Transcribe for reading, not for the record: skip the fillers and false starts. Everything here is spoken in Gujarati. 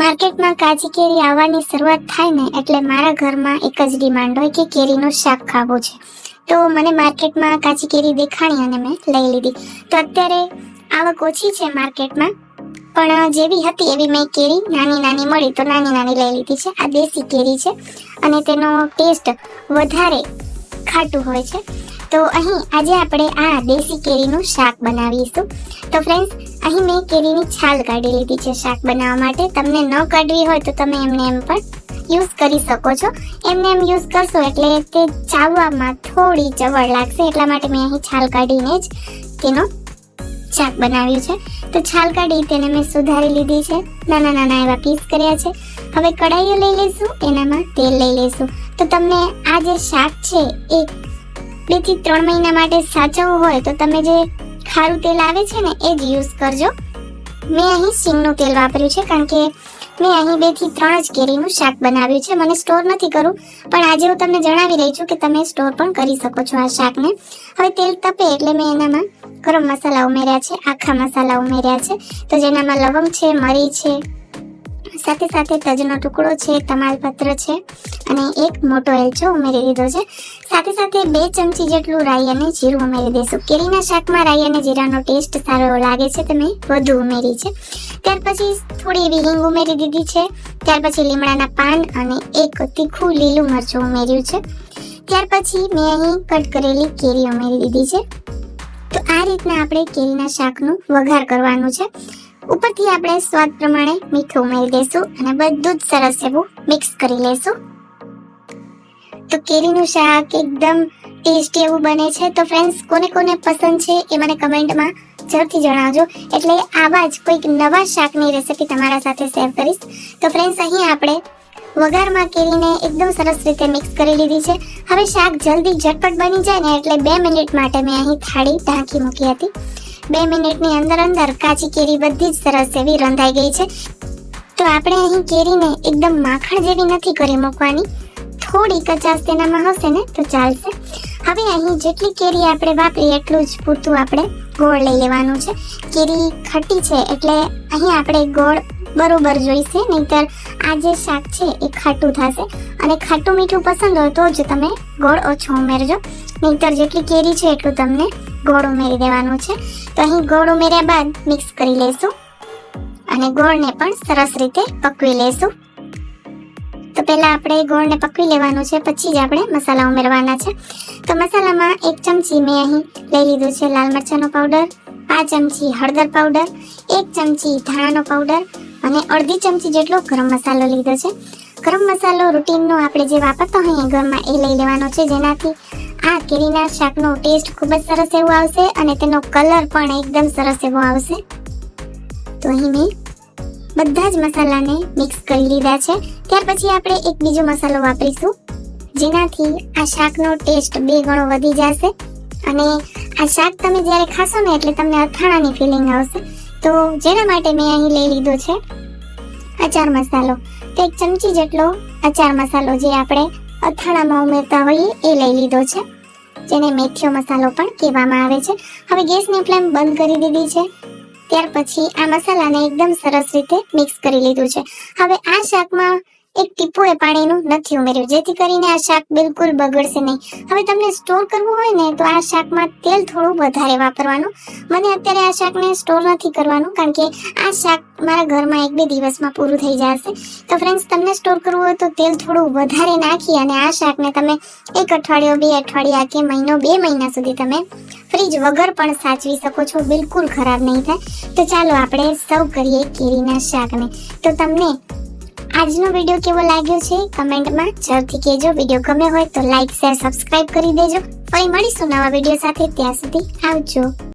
માર્કેટમાં કાચી કેરી આવવાની શરૂઆત થાય ને એટલે મારા ઘરમાં એક જ ડિમાન્ડ હોય કે કેરીનું શાક ખાવું છે. તો મને માર્કેટમાં કાચી કેરી દેખાણી અને મેં લઈ લીધી. તો અત્યારે આવક ઓછી છે માર્કેટમાં, પણ જેવી હતી એવી મેં કેરી નાની મળી તો નાની લઈ લીધી છે. આ દેશી કેરી છે અને તેનો ટેસ્ટ વધારે ખાટું હોય છે. તો અહીં આજે આપણે આ દેશી કેરીનું શાક બનાવીશું. તો ફ્રેન્ડ્સ, અહીં મેં કેરીની છાલ કાઢી લીધી છે શાક બનાવવા માટે. તમને ન કાઢવી હોય તો તમે એમને એમ પણ યુઝ કરી શકો છો. એમને એમ યુઝ કરશો એટલે તે ચાવવામાં થોડી ચવડ લાગશે, એટલા માટે મેં અહીં છાલ કાઢીને જ તેનો શાક બનાવ્યું છે. તો છાલ કાઢી તેને મેં સુધારી લીધી છે, નાના એવા પીસ કર્યા છે. હવે કડાઈઓ લઈ લઈશું, એનામાં તેલ લઈ લઈશું. તો તમને આ જે શાક છે એ 2 થી 3 મહિના માટે સાચવવું હોય તો તમે જે ખારું તેલ આવે છે ને એ જ યુઝ કરજો. મેં અહીં સિંગનું તેલ વાપર્યું છે, કારણ કે મેં અહીં 2 થી 3 જ કેરીનું શાક બનાવ્યું છે. મને સ્ટોર નથી કરવું, પણ આજે હું તમને જણાવી રહી છું કે તમે સ્ટોર પણ કરી શકો છો આ શાકને. હવે તેલ તપે એટલે મેં એનામાં ગરમ મસાલા ઉમેર્યા છે, આખા મસાલા ઉમેર્યા છે. તો જેનામાં લવંગ છે, મરી છે, સાથે તજનો ટુકડો છે, તમાલપત્ર છે અને એક મોટો એલચો ઉમેરી દીધો છે. સાથે 2 ચમચી જેટલું રાઈ અને જીરું ઉમેરી દઈશું. કેરીના શાકમાં રાઈ અને જીરાનો ટેસ્ટ સારો એવો લાગે છે, તો મેં વધુ ઉમેરી છે. ત્યાર પછી થોડી એવી હિંગ ઉમેરી દીધી છે. ત્યાર પછી લીમડાના પાન અને એક તીખું લીલું મરચું ઉમેર્યું છે. ત્યાર પછી મેં અહીં કટ કરેલી કેરી ઉમેરી દીધી છે. તો આ રીતના આપણે કેરીના શાકનું વઘાર કરવાનું છે. ઉપરથી આપણે સ્વાદ પ્રમાણે મીઠું ઉમેરી દઈશું અને બધું જ સરસ એવું મિક્સ કરી લઈશું. તો કેરીનું શાક એકદમ ટેસ્ટી એવું બને છે. તો ફ્રેન્ડ્સ, કોને પસંદ છે એ મને કમેન્ટમાં જરૂરથી જણાવજો, એટલે આવા જ કોઈક નવા શાકની રેસીપી તમારા સાથે શેર કરીશ. તો ફ્રેન્ડ્સ, અહીં આપણે વઘારમાં કેરીને એકદમ સરસ રીતે મિક્સ કરી લીધી છે. હવે શાક જલ્દી ઝટપટ બની જાય ને એટલે 2 મિનિટ માટે મેં અહીં થાળી ઢાંકી મૂકી હતી. 2 મિનિટની અંદર કાચી કેરી બધી જ સરસ એવી રંધાઈ ગઈ છે. તો આપણે અહીં કેરીને એકદમ માખણ જેવી નથી કરી મૂકવાની, થોડી કચાશ તેનામાં હશે ને તો ચાલશે. હવે અહીં જેટલી કેરી આપણે વાપરી એટલું જ પૂરતું આપણે ગોળ લઈ લેવાનું છે. કેરી ખટી છે એટલે અહીં આપણે ગોળ બરોબર જોઈશે, નહીંતર આ જે શાક છે એ ખાટું થશે. અને ખાટું મીઠું પસંદ હોય તો જ તમે ગોળ ઓછો ઉમેરજો, નહીંતર જેટલી કેરી છે એટલું તમને ગોળ ઉમેરી દેવાનું છે. તો અહીં ગોળ ઉમેર્યા બાદ મિક્સ કરી લઈશું અને ગોળને પણ સરસ રીતે પકવી લઈશું. તો પહેલા આપણે ગોળને પકવી લેવાનું છે, પછી જ આપણે મસાલા ઉમેરવાના છે. તો મસાલામાં 1 ચમચી મેં અહીં લઈ લીધું છે લાલ મરચાંનો પાવડર, 5 ચમચી હળદર પાવડર, 1 ચમચી ધાણાનો પાવડર અને અડધી ચમચી જેટલો ગરમ મસાલો લીધો છે. ગરમ મસાલો રૂટીનનો આપણે જે વાપરતા હોઈએ ઘરમાં એ લઈ લેવાનો છે, જેનાથી આ કેરીના શાકનો ટેસ્ટ ખૂબ જ સરસ એવો આવશે અને તેનો કલર પણ એકદમ સરસ એવો આવશે. તો અહીં મેં બધા જ મસાલાને મિક્સ કરી લીધા છે. ત્યાર પછી આપણે એક બીજો મસાલો વાપરીશું, જેનાથી આ શાકનો ટેસ્ટ 2 ગણો વધી જશે અને આ શાક તમે જ્યારે ખાશો ને એટલે તમને અથાણાની ફિલિંગ આવશે. તો જેના માટે મેં અહીં લઈ લીધો છે અચાર મસાલો. તો 1 ચમચી જેટલો અચાર મસાલો જે આપણે અથાણામાં ઉમેરતા હોઈએ એ લઈ લીધો છે, જેને મેથીયો મસાલો પણ કહેવામાં આવે છે. હવે ગેસની ફ્લેમ બંધ કરી દીધી છે. ત્યાર પછી આ મસાલાને એકદમ સરસ રીતે મિક્સ કરી લીધું છે. હવે આ શાકમાં એક ટીપું પાણીનું નથી ઉમેર્યું, જેથી કરીને આ શાક બિલકુલ બગડશે નહીં. હવે તમને સ્ટોર કરવું હોય ને તો આ શાકમાં તેલ થોડું વધારે વાપરવાનું. મને અત્યારે આ શાકને સ્ટોર નથી કરવાનું, કારણ કે આ શાક મારા ઘરમાં 1-2 દિવસમાં પૂરું થઈ જશે. તો ફ્રેન્ડ્સ, તમને સ્ટોર કરવું હોય તો તેલ થોડું વધારે નાખી અને આ શાકને તમે 1 અઠવાડિયું, 2 અઠવાડિયા કે મહિનો, 2 મહિના સુધી તમે ફ્રીજ વગર પણ સાચવી શકો છો, બિલકુલ ખરાબ નહીં થાય. તો ચાલો આપણે સર્વ કરીએ કેરીના શાકને. તો તમને આજનો વિડીયો કેવો લાગ્યો છે કમેન્ટમાં જરૂરથી કહેજો. વિડીયો ગમે હોય તો લાઈક, શેર, સબસ્ક્રાઇબ કરી દેજો. ફરી મળીશું નવા વિડીયો સાથે. ત્યાં સુધી આવજો.